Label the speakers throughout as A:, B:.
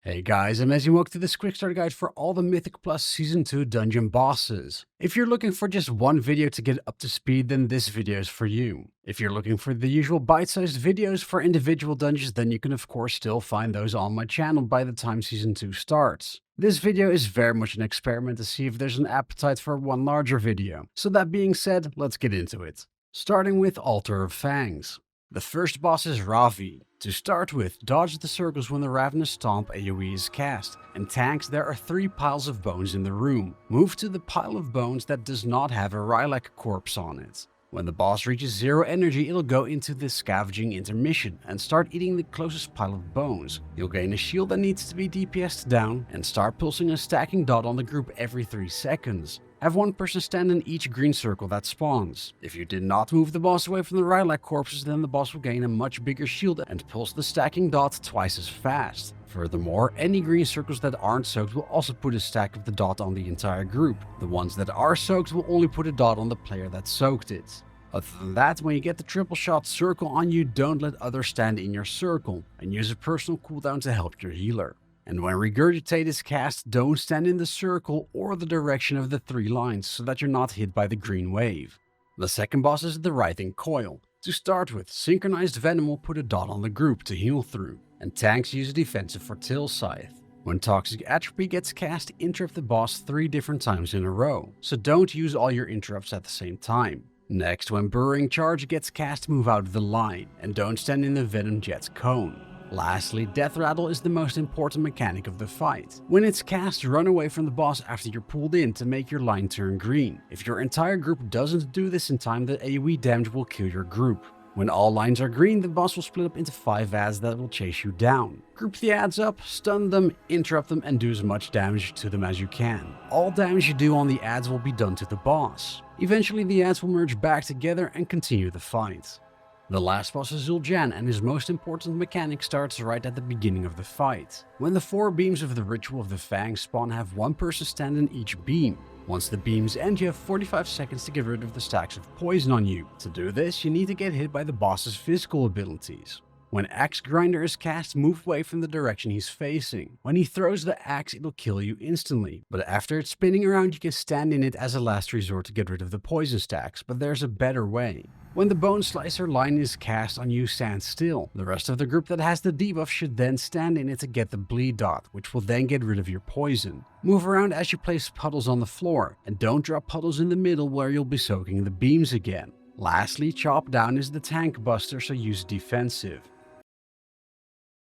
A: Hey guys, amazing, welcome to this quick start guide for all the Mythic Plus Season 2 dungeon bosses. If you're looking for just one video to get up to speed, then this video is for you. If you're looking for the usual bite-sized videos for individual dungeons, then you can of course still find those on my channel by the time Season 2 starts. This video is very much an experiment to see if there's an appetite for one larger video. So that being said, let's get into it. Starting with Altar of Fangs. The first boss is Ravi. To start with, dodge the circles when the Ravenous Stomp AoE is cast. In tanks, there are 3 piles of bones in the room. Move to the pile of bones that does not have a Ula'tek corpse on it. When the boss reaches 0 energy, it'll go into the scavenging intermission and start eating the closest pile of bones. You'll gain a shield that needs to be DPS'd down and start pulsing a stacking dot on the group every 3 seconds. Have one person stand in each green circle that spawns. If you did not move the boss away from the Ula'tek corpses, then the boss will gain a much bigger shield and pulse the stacking dot twice as fast. Furthermore, any green circles that aren't soaked will also put a stack of the dot on the entire group. The ones that are soaked will only put a dot on the player that soaked it. Other than that, when you get the triple shot circle on you, don't let others stand in your circle, and use a personal cooldown to help your healer. And when Regurgitate is cast, don't stand in the circle or the direction of the 3 lines so that you're not hit by the green wave. The second boss is the Writhing Coil. To start with, Synchronized Venom will put a dot on the group to heal through, and tanks use defensive for Till Scythe. When Toxic Atrophy gets cast, interrupt the boss 3 different times in a row, so don't use all your interrupts at the same time. Next, when Burrowing Charge gets cast, move out of the line, and don't stand in the Venom Jet's cone. Lastly, Death Rattle is the most important mechanic of the fight. When it's cast, run away from the boss after you're pulled in to make your line turn green. If your entire group doesn't do this in time, the AoE damage will kill your group. When all lines are green, the boss will split up into 5 adds that will chase you down. Group the adds up, stun them, interrupt them, and do as much damage to them as you can. All damage you do on the adds will be done to the boss. Eventually, the adds will merge back together and continue the fight. The last boss is Zul'Jin, and his most important mechanic starts right at the beginning of the fight. When the 4 beams of the Ritual of the Fangs spawn, have one person stand in each beam. Once the beams end, you have 45 seconds to get rid of the stacks of poison on you. To do this, you need to get hit by the boss's physical abilities. When Axe Grinder is cast, move away from the direction he's facing. When he throws the axe, it'll kill you instantly, but after it's spinning around, you can stand in it as a last resort to get rid of the poison stacks, but there's a better way. When the Bone Slicer line is cast on you, stand still. The rest of the group that has the debuff should then stand in it to get the bleed dot, which will then get rid of your poison. Move around as you place puddles on the floor, and don't drop puddles in the middle where you'll be soaking the beams again. Lastly, Chop Down is the tank buster, so use defensive.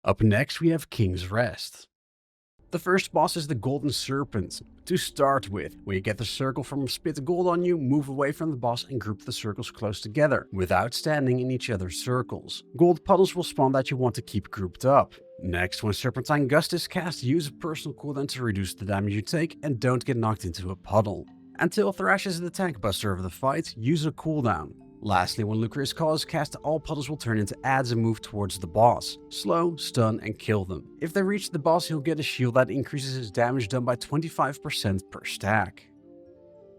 A: Up next, we have King's Rest. The first boss is the Golden Serpent. To start with, when you get the circle from a spit gold on you, move away from the boss and group the circles close together, without standing in each other's circles. Gold puddles will spawn that you want to keep grouped up. Next, when Serpentine Gust is cast, use a personal cooldown to reduce the damage you take and don't get knocked into a puddle. Until Thrash is the tank buster of the fight, use a cooldown. Lastly, when Lucre's Call is cast, all puddles will turn into adds and move towards the boss. Slow, stun, and kill them. If they reach the boss, he'll get a shield that increases his damage done by 25% per stack.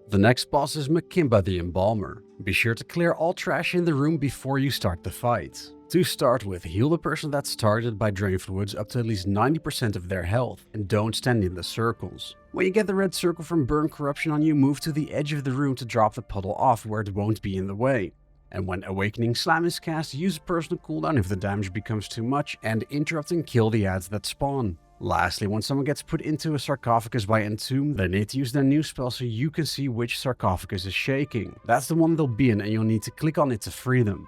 A: The next boss is Makimba the Embalmer. Be sure to clear all trash in the room before you start the fight. To start with, heal the person that's targeted by drain fluids up to at least 90% of their health, and don't stand in the circles. When you get the red circle from Burn Corruption on you, move to the edge of the room to drop the puddle off where it won't be in the way. And when Awakening Slam is cast, use a personal cooldown if the damage becomes too much, and interrupt and kill the adds that spawn. Lastly, when someone gets put into a sarcophagus by Entomb, they need to use their new spell so you can see which sarcophagus is shaking. That's the one they'll be in, and you'll need to click on it to free them.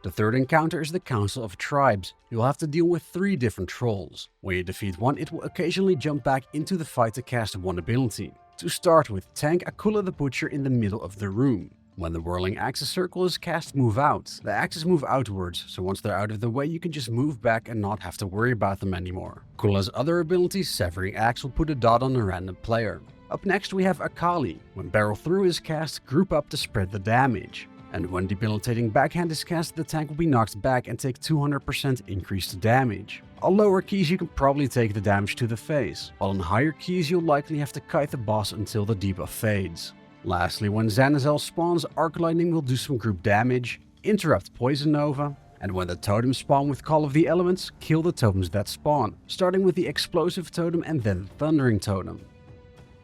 A: The third encounter is the Council of Tribes. You'll have to deal with 3 different trolls. When you defeat one, it will occasionally jump back into the fight to cast one ability. To start with, tank Akula the Butcher in the middle of the room. When the Whirling Axis circle is cast, move out. The axes move outwards, so once they're out of the way, you can just move back and not have to worry about them anymore. Akula's other ability, Severing Axe, will put a dot on a random player. Up next, we have Akali. When Barrel Through is cast, group up to spread the damage. And when Debilitating Backhand is cast, the tank will be knocked back and take 200% increased damage. On lower keys, you can probably take the damage to the face, while on higher keys, you'll likely have to kite the boss until the debuff fades. Lastly, when Zanazel spawns, Arc Lightning will do some group damage, interrupt Poison Nova, And when the totems spawn with Call of the Elements, kill the totems that spawn, starting with the Explosive Totem and then the Thundering Totem.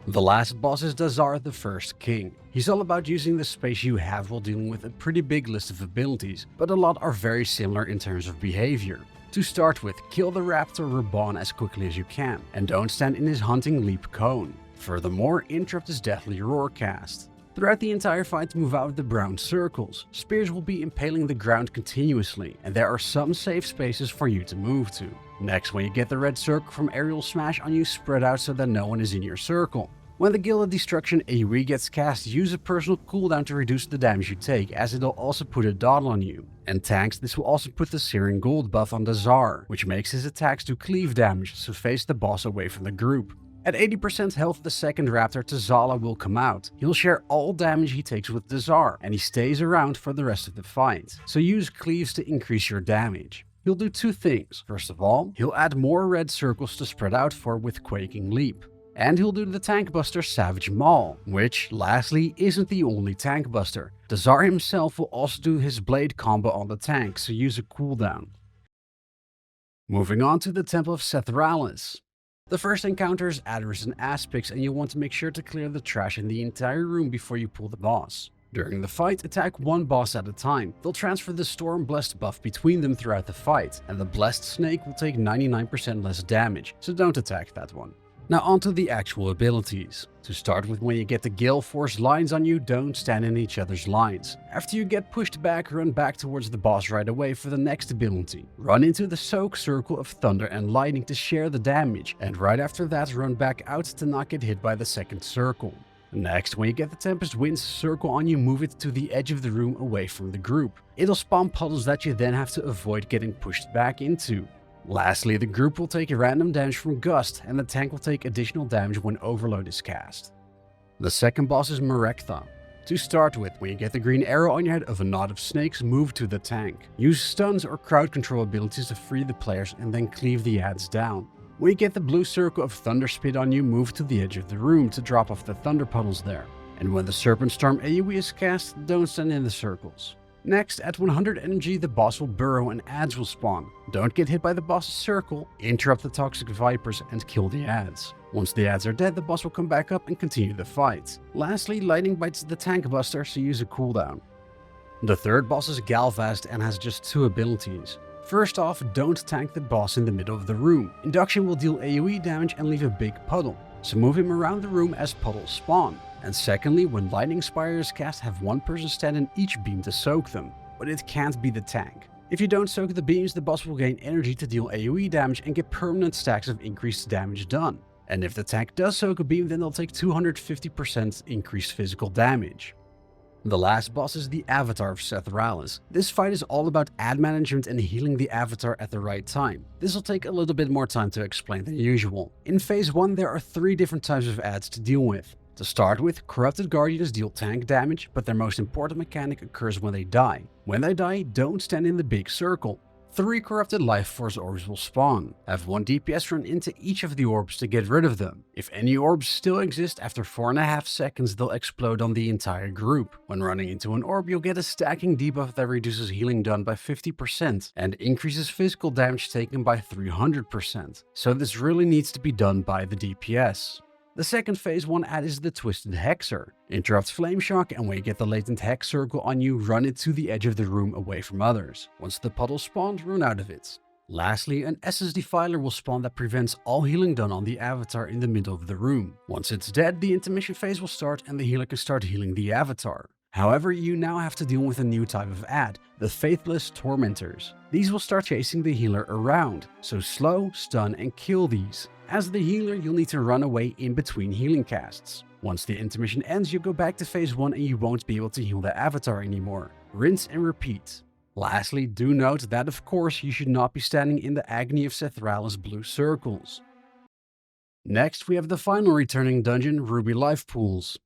A: The last boss is Dazar, the First King. He's all about using the space you have while dealing with a pretty big list of abilities, but a lot are very similar in terms of behavior. To start with, kill the Raptor Raban as quickly as you can, and don't stand in his Hunting Leap Cone. Furthermore, interrupt his Deathly Roar cast. Throughout the entire fight, move out of the brown circles. Spears will be impaling the ground continuously, and there are some safe spaces for you to move to. Next, when you get the red circle from Aerial Smash on you, spread out so that no one is in your circle. When the Gilded Destruction AoE gets cast, use a personal cooldown to reduce the damage you take, as it'll also put a dot on you. And tanks, this will also put the Searing Gold buff on Dazar, which makes his attacks do cleave damage, so face the boss away from the group. At 80% health, the second Raptor, Tazala, will come out. He'll share all damage he takes with Dazar, and he stays around for the rest of the fight, so use cleaves to increase your damage. He'll do two things. First of all, he'll add more red circles to spread out for with Quaking Leap. And he'll do the tank buster Savage Maul, which, lastly, isn't the only tank buster. Dazar himself will also do his blade combo on the tank, so use a cooldown. Moving on to the Temple of Sethraliss. The first encounter is adders and aspics, and you'll want to make sure to clear the trash in the entire room before you pull the boss. During the fight, attack one boss at a time. They'll transfer the Storm Blessed buff between them throughout the fight, and the Blessed Snake will take 99% less damage, so don't attack that one. Now onto the actual abilities. To start with, when you get the Gale Force lines on you, don't stand in each other's lines. After you get pushed back, run back towards the boss right away for the next ability. Run into the Soak Circle of Thunder and Lightning to share the damage, and right after that run back out to not get hit by the second circle. Next, when you get the Tempest Winds circle on you, move it to the edge of the room away from the group. It'll spawn puddles that you then have to avoid getting pushed back into. Lastly, the group will take random damage from Gust, and the tank will take additional damage when Overload is cast. The second boss is Merektha. To start with, when you get the green arrow on your head of a knot of snakes, move to the tank. Use stuns or crowd control abilities to free the players and then cleave the adds down. When you get the blue circle of Thunder Spit on you, move to the edge of the room to drop off the thunder puddles there. And when the Serpent Storm AoE is cast, don't stand in the circles. Next, at 100 energy, the boss will burrow and adds will spawn. Don't get hit by the boss's circle, interrupt the Toxic Vipers, and kill the adds. Once the adds are dead, the boss will come back up and continue the fight. Lastly, Lightning bites the tank buster, so use a cooldown. The third boss is Galvast and has just two abilities. First off, don't tank the boss in the middle of the room. Induction will deal AoE damage and leave a big puddle, so move him around the room as puddles spawn. And secondly, when Lightning Spire is cast, have one person stand in each beam to soak them, but it can't be the tank. If you don't soak the beams, the boss will gain energy to deal AoE damage and get permanent stacks of increased damage done. And if the tank does soak a beam, then they'll take 250% increased physical damage. The last boss is the Avatar of Sethraliss. This fight is all about ad management and healing the avatar at the right time. This will take a little bit more time to explain than usual. In phase 1, there are 3 different types of ads to deal with. To start with, Corrupted Guardians deal tank damage, but their most important mechanic occurs when they die. When they die, don't stand in the big circle. 3 Corrupted Life Force orbs will spawn. Have 1 DPS run into each of the orbs to get rid of them. If any orbs still exist, after 4.5 seconds they'll explode on the entire group. When running into an orb, you'll get a stacking debuff that reduces healing done by 50% and increases physical damage taken by 300%. So this really needs to be done by the DPS. The second phase 1 ad is the Twisted Hexer. Interrupt Flame Shock, and when you get the latent hex circle on you, run it to the edge of the room away from others. Once the puddle spawns, run out of it. Lastly, an Essence Defiler will spawn that prevents all healing done on the avatar in the middle of the room. Once it's dead, the intermission phase will start and the healer can start healing the avatar. However, you now have to deal with a new type of ad, the Faithless Tormentors. These will start chasing the healer around, so slow, stun, and kill these. As the healer, you'll need to run away in between healing casts. Once the intermission ends, you go back to phase 1 and you won't be able to heal the avatar anymore. Rinse and repeat. Lastly, do note that of course you should not be standing in the Agony of Sethraliss blue circles. Next, we have the final returning dungeon, Ruby Life Pools.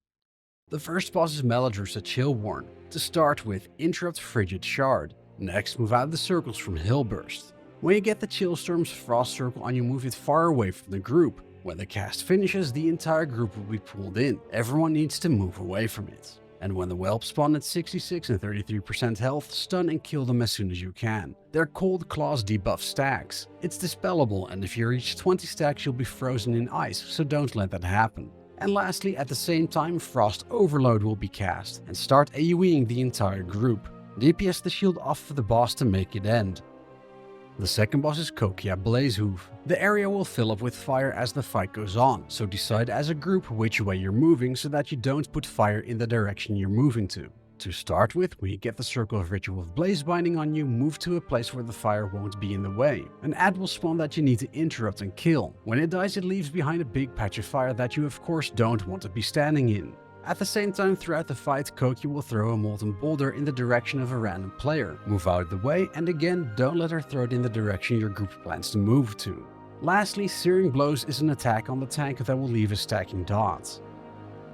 A: The first boss is Meladrusa Chillworn. To start with, interrupt Frigid Shard. Next, move out of the circles from Hillburst. When you get the Chillstorm's Frost Circle on you, move it far away from the group. When the cast finishes, the entire group will be pulled in. Everyone needs to move away from it. And when the whelp spawn at 66 and 33% health, stun and kill them as soon as you can. They're Cold Claws debuff stacks. It's dispellable, and if you reach 20 stacks you'll be frozen in ice, so don't let that happen. And lastly, at the same time, Frost Overload will be cast, and start AoEing the entire group. DPS the shield off of the boss to make it end. The second boss is Kokia Blazehoof. The area will fill up with fire as the fight goes on, so decide as a group which way you're moving so that you don't put fire in the direction you're moving to. To start with, when you get the Circle of Ritual of Blaze binding on you, move to a place where the fire won't be in the way. An ad will spawn that you need to interrupt and kill. When it dies, it leaves behind a big patch of fire that you of course don't want to be standing in. At the same time, throughout the fight, Kokia will throw a molten boulder in the direction of a random player. Move out of the way, and again, don't let her throw it in the direction your group plans to move to. Lastly, Searing Blows is an attack on the tank that will leave a stacking dot.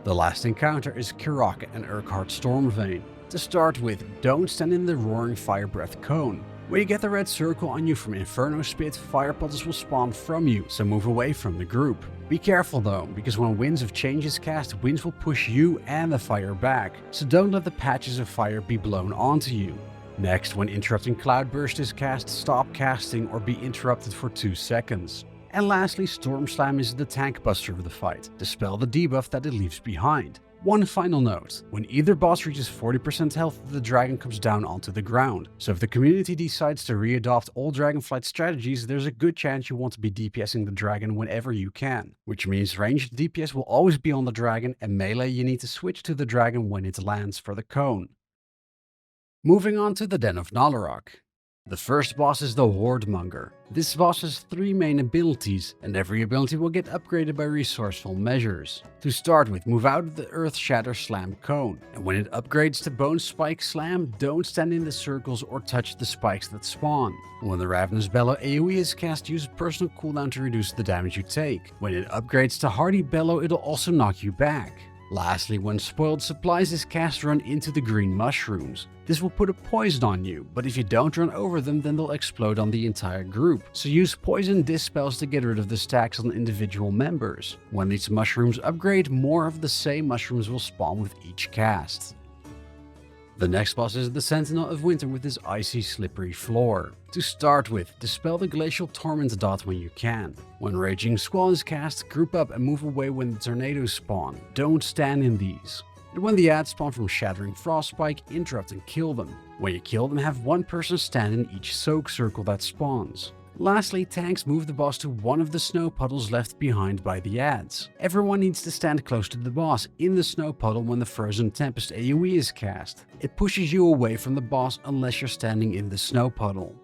A: The last encounter is Kiraka and Urquhart Stormvane. To start with, don't stand in the Roaring Fire Breath Cone. When you get the red circle on you from Inferno Spit, fire puddles will spawn from you, so move away from the group. Be careful though, because when Winds of Change is cast, winds will push you and the fire back, so don't let the patches of fire be blown onto you. Next, when Interrupting Cloudburst is cast, stop casting or be interrupted for 2 seconds. And lastly, Storm Slam is the tank buster of the fight, dispel the debuff that it leaves behind. One final note, when either boss reaches 40% health, the dragon comes down onto the ground. So if the community decides to re-adopt all Dragonflight strategies, there's a good chance you want to be DPSing the dragon whenever you can. Which means ranged DPS will always be on the dragon, and melee you need to switch to the dragon when it lands for the cone. Moving on to the Den of Nalorakk. The first boss is the Hordemonger. This boss has 3 main abilities, and every ability will get upgraded by resourceful measures. To start with, move out of the Earth Shatter Slam cone, and when it upgrades to Bone Spike Slam, don't stand in the circles or touch the spikes that spawn. When the Ravenous Bellow AoE is cast, use a personal cooldown to reduce the damage you take. When it upgrades to Hardy Bellow, it'll also knock you back. Lastly, when Spoiled Supplies is cast, run into the green mushrooms. This will put a poison on you, but if you don't run over them, then they'll explode on the entire group. So use poison dispels to get rid of the stacks on individual members. When these mushrooms upgrade, more of the same mushrooms will spawn with each cast. The next boss is the Sentinel of Winter with his icy slippery floor. To start with, dispel the Glacial Torment dot when you can. When Raging Squall is cast, group up and move away when the tornadoes spawn. Don't stand in these. And when the ads spawn from Shattering Frostspike, interrupt and kill them. When you kill them, have one person stand in each soak circle that spawns. Lastly, tanks move the boss to one of the snow puddles left behind by the ads. Everyone needs to stand close to the boss in the snow puddle when the Frozen Tempest AoE is cast. It pushes you away from the boss unless you're standing in the snow puddle.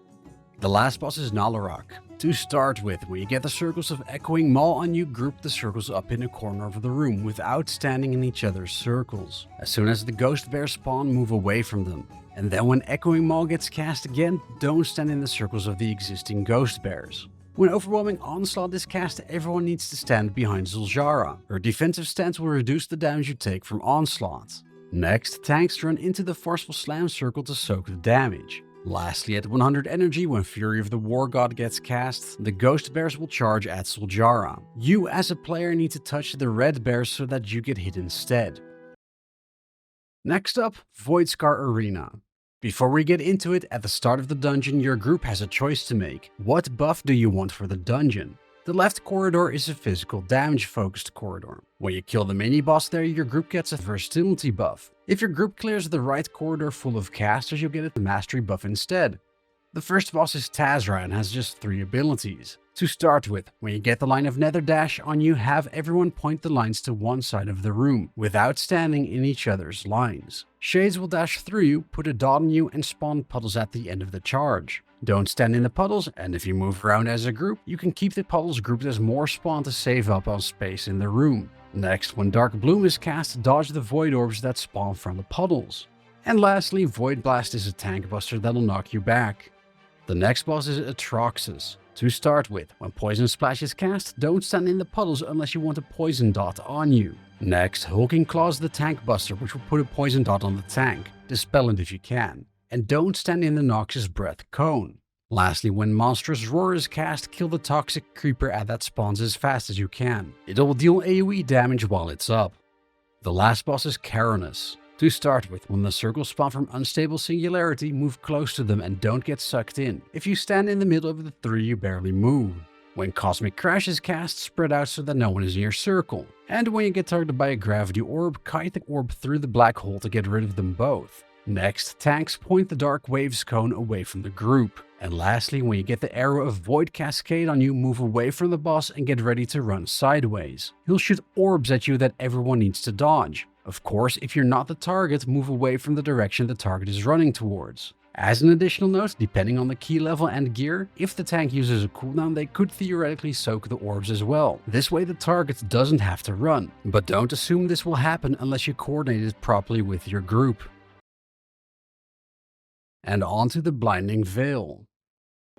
A: The last boss is Nalorakk. To start with, when you get the Circles of Echoing Maw on you, group the circles up in a corner of the room without standing in each other's circles. As soon as the Ghost Bears spawn, move away from them. And then when Echoing Maw gets cast again, don't stand in the circles of the existing Ghost Bears. When Overwhelming Onslaught is cast, everyone needs to stand behind Zul'jara. Her defensive stance will reduce the damage you take from Onslaught. Next, tanks run into the Forceful Slam circle to soak the damage. Lastly, at 100 energy, when Fury of the War God gets cast, the Ghost Bears will charge at Zul'jara. You as a player need to touch the Red Bears so that you get hit instead. Next up, Voidscar Arena. Before we get into it, at the start of the dungeon, your group has a choice to make. What buff do you want for the dungeon? The left corridor is a physical damage focused corridor. When you kill the mini-boss there, your group gets a versatility buff. If your group clears the right corridor full of casters, you'll get a mastery buff instead. The first boss is Tazra and has just 3 abilities. To start with, when you get the line of Nether Dash on you, have everyone point the lines to one side of the room, without standing in each other's lines. Shades will dash through you, put a dot on you, and spawn puddles at the end of the charge. Don't stand in the puddles, and if you move around as a group, you can keep the puddles grouped as more spawn to save up on space in the room. Next, when Dark Bloom is cast, dodge the Void Orbs that spawn from the puddles. And lastly, Void Blast is a tank buster that'll knock you back. The next boss is Atroxus. To start with, when Poison Splash is cast, don't stand in the puddles unless you want a poison dot on you. Next, Hulking Claws the tank buster, which will put a poison dot on the tank. Dispel it if you can. And don't stand in the Noxious Breath cone. Lastly, when Monstrous Roar is cast, kill the toxic creeper that spawns as fast as you can. It'll deal AoE damage while it's up. The last boss is Caronus. To start with, when the circles spawn from unstable singularity, move close to them and don't get sucked in. If you stand in the middle of the three, you barely move. When Cosmic Crash is cast, spread out so that no one is in your circle. And when you get targeted by a gravity orb, kite the orb through the black hole to get rid of them both. Next, tanks point the Dark Waves cone away from the group. And lastly, when you get the arrow of Void Cascade on you, move away from the boss and get ready to run sideways. He'll shoot orbs at you that everyone needs to dodge. Of course, if you're not the target, move away from the direction the target is running towards. As an additional note, depending on the key level and gear, if the tank uses a cooldown, they could theoretically soak the orbs as well. This way the target doesn't have to run. But don't assume this will happen unless you coordinate it properly with your group. And on to the Blinding Vale.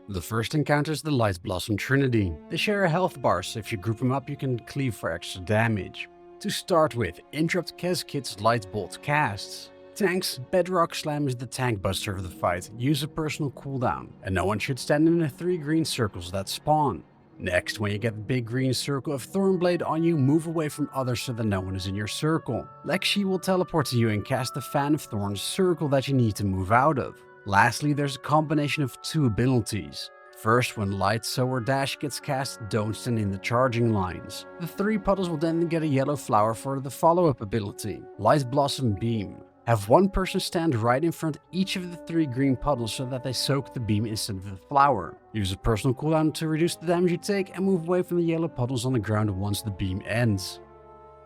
A: The first encounters the Light Blossom Trinity. They share a health bar, so if you group them up you can cleave for extra damage. To start with, interrupt Keskit's Light Bolt casts. Tanks, Bedrock Slam is the tank buster of the fight, use a personal cooldown, and no one should stand in the 3 green circles that spawn. Next, when you get the big green circle of Thornblade on you, move away from others so that no one is in your circle. Lexi will teleport to you and cast the Fan of Thorns circle that you need to move out of. Lastly, there's a combination of 2 abilities. First, when Light Sower Dash gets cast, don't stand in the charging lines. The 3 puddles will then get a yellow flower for the follow-up ability, Light Blossom Beam. Have one person stand right in front each of the 3 green puddles so that they soak the beam instead of the flower. Use a personal cooldown to reduce the damage you take and move away from the yellow puddles on the ground once the beam ends.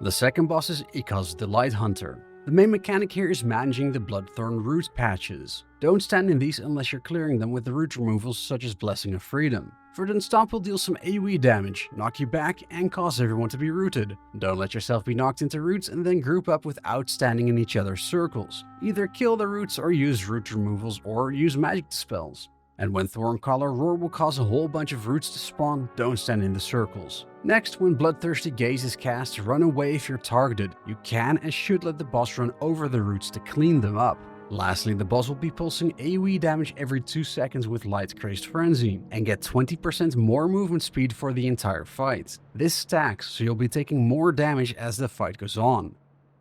A: The second boss is Ikaz the Light Hunter. The main mechanic here is managing the Bloodthorn root patches. Don't stand in these unless you're clearing them with the root removals such as Blessing of Freedom. Verdant Stomp will deal some AoE damage, knock you back, and cause everyone to be rooted. Don't let yourself be knocked into roots and then group up without standing in each other's circles. Either kill the roots or use root removals or use magic dispels. And when Thorncaller Roar will cause a whole bunch of roots to spawn, don't stand in the circles. Next, when Bloodthirsty Gaze is cast, run away if you're targeted. You can and should let the boss run over the roots to clean them up. Lastly, the boss will be pulsing AoE damage every 2 seconds with Light Crazed Frenzy, and get 20% more movement speed for the entire fight. This stacks, so you'll be taking more damage as the fight goes on.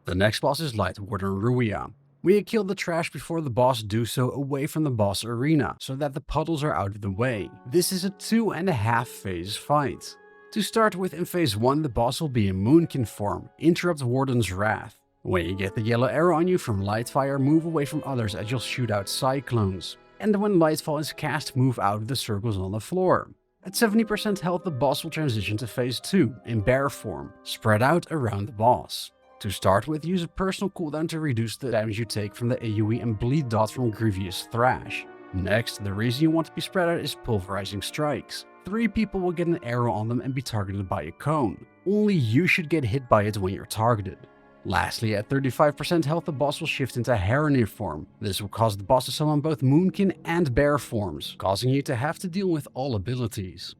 A: The next boss is Light Warden Ruia. We kill the trash before the boss do so away from the boss arena, so that the puddles are out of the way. This is a 2.5 phase fight. To start with, in phase 1 the boss will be in Moonkin form, interrupt Warden's Wrath. When you get the yellow arrow on you from Lightfire, move away from others as you'll shoot out Cyclones. And when Lightfall is cast, move out of the circles on the floor. At 70% health, the boss will transition to phase 2, in Bear form, spread out around the boss. To start with, use a personal cooldown to reduce the damage you take from the AoE and bleed dot from Grievous Thrash. Next, the reason you want to be spread out is Pulverizing Strikes. 3 people will get an arrow on them and be targeted by a cone. Only you should get hit by it when you're targeted. Lastly, at 35% health, the boss will shift into Haranir form. This will cause the boss to summon both Moonkin and Bear forms, causing you to have to deal with all abilities.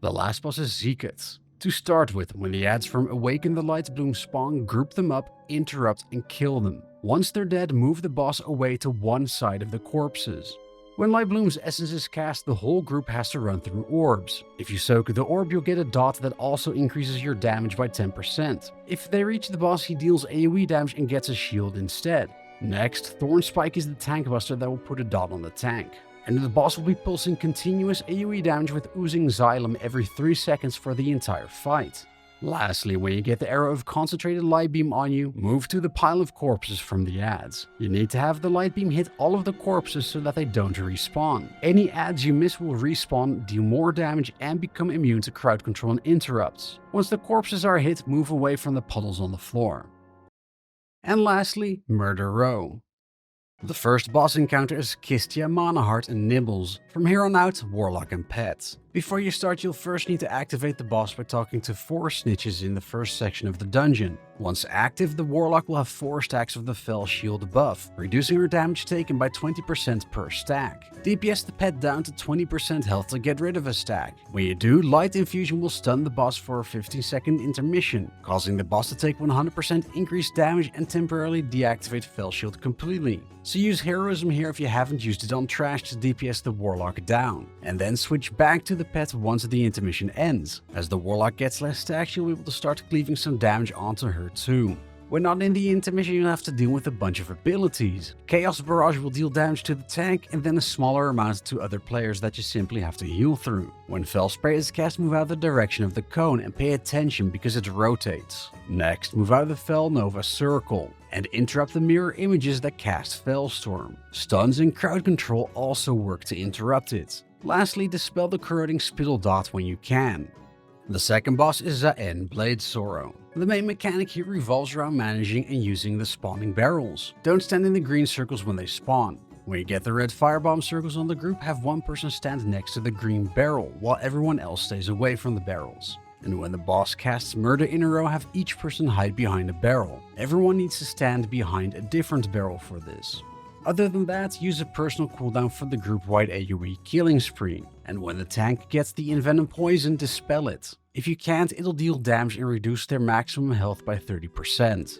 A: The last boss is Zekith. To start with, when the ads from Awaken the Lightbloom spawn, group them up, interrupt, and kill them. Once they're dead, move the boss away to one side of the corpses. When Lightbloom's essence is cast, the whole group has to run through orbs. If you soak the orb, you'll get a dot that also increases your damage by 10%. If they reach the boss, he deals AoE damage and gets a shield instead. Next, Thorn Spike is the tank buster that will put a dot on the tank. And the boss will be pulsing continuous AoE damage with oozing Xylem every 3 seconds for the entire fight. Lastly, when you get the arrow of Concentrated Light Beam on you, move to the pile of corpses from the ads. You need to have the light beam hit all of the corpses so that they don't respawn. Any ads you miss will respawn, deal more damage, and become immune to crowd control and interrupts. Once the corpses are hit, move away from the puddles on the floor. And lastly, Murder Row. The first boss encounter is Kistia, Manaheart, and Nibbles. From here on out, Warlock and Pets. Before you start, you'll first need to activate the boss by talking to 4 snitches in the first section of the dungeon. Once active, the Warlock will have 4 stacks of the Fell Shield buff, reducing her damage taken by 20% per stack. DPS the pet down to 20% health to get rid of a stack. When you do, Light Infusion will stun the boss for a 15-second intermission, causing the boss to take 100% increased damage and temporarily deactivate Fell Shield completely. So use Heroism here if you haven't used it on Trash to DPS the Warlock down, and then switch back to the pet once the intermission ends. As the Warlock gets less stacks, you'll be able to start cleaving some damage onto her too. When not in the intermission, you'll have to deal with a bunch of abilities. Chaos Barrage will deal damage to the tank, and then a smaller amount to other players that you simply have to heal through. When Fell Spray is cast, move out the direction of the cone and pay attention because it rotates. Next, move out of the Fell Nova circle and interrupt the mirror images that cast Fellstorm. Stuns and crowd control also work to interrupt it. Lastly, dispel the corroding spittle dot when you can. The second boss is Zaen Blade Sorrow. The main mechanic here revolves around managing and using the spawning barrels. Don't stand in the green circles when they spawn. When you get the red firebomb circles on the group, have one person stand next to the green barrel, while everyone else stays away from the barrels. And when the boss casts Murder in a row, have each person hide behind a barrel. Everyone needs to stand behind a different barrel for this. Other than that, use a personal cooldown for the group-wide AoE killing spree. And when the tank gets the envenom poison, dispel it. If you can't, it'll deal damage and reduce their maximum health by 30%.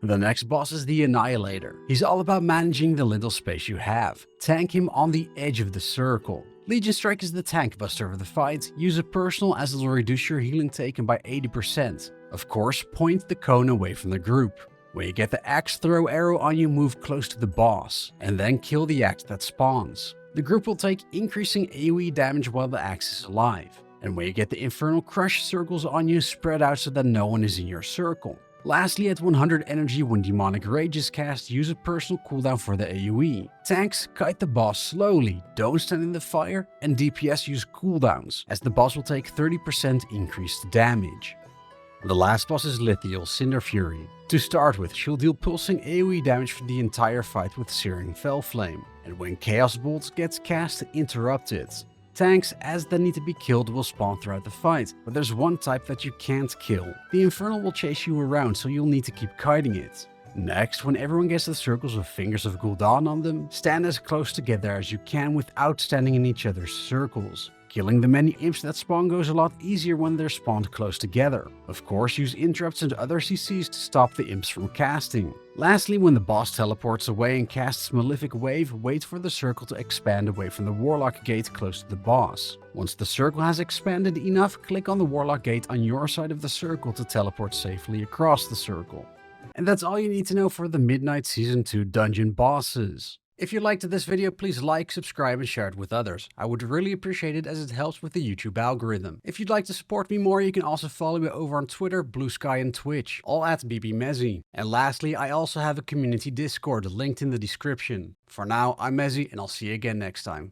A: The next boss is the Annihilator. He's all about managing the little space you have. Tank him on the edge of the circle. Legion Strike is the tank buster of the fight. Use a personal as it'll reduce your healing taken by 80%. Of course, point the cone away from the group. When you get the axe throw arrow on you, move close to the boss, and then kill the axe that spawns. The group will take increasing AoE damage while the axe is alive. And when you get the Infernal Crush circles on you, spread out so that no one is in your circle. Lastly, at 100 energy when Demonic Rage is cast, use a personal cooldown for the AoE. Tanks, kite the boss slowly, don't stand in the fire, and DPS use cooldowns, as the boss will take 30% increased damage. The last boss is Lithial Cinder Fury. To start with, she'll deal pulsing AoE damage for the entire fight with Searing Fell Flame, and when Chaos Bolt gets cast, interrupt it. Tanks, as they need to be killed, will spawn throughout the fight, but there's one type that you can't kill. The Infernal will chase you around, so you'll need to keep kiting it. Next, when everyone gets the circles with Fingers of Gul'dan on them, stand as close together as you can without standing in each other's circles. Killing the many imps that spawn goes a lot easier when they're spawned close together. Of course, use interrupts and other CCs to stop the imps from casting. Lastly, when the boss teleports away and casts Malefic Wave, wait for the circle to expand away from the Warlock Gate close to the boss. Once the circle has expanded enough, click on the Warlock Gate on your side of the circle to teleport safely across the circle. And that's all you need to know for the Midnight Season 2 dungeon bosses. If you liked this video, please like, subscribe, and share it with others. I would really appreciate it as it helps with the YouTube algorithm. If you'd like to support me more, you can also follow me over on Twitter, Blue Sky, and Twitch, all at BBMezzy. And lastly, I also have a community Discord linked in the description. For now, I'm Mezzy, and I'll see you again next time.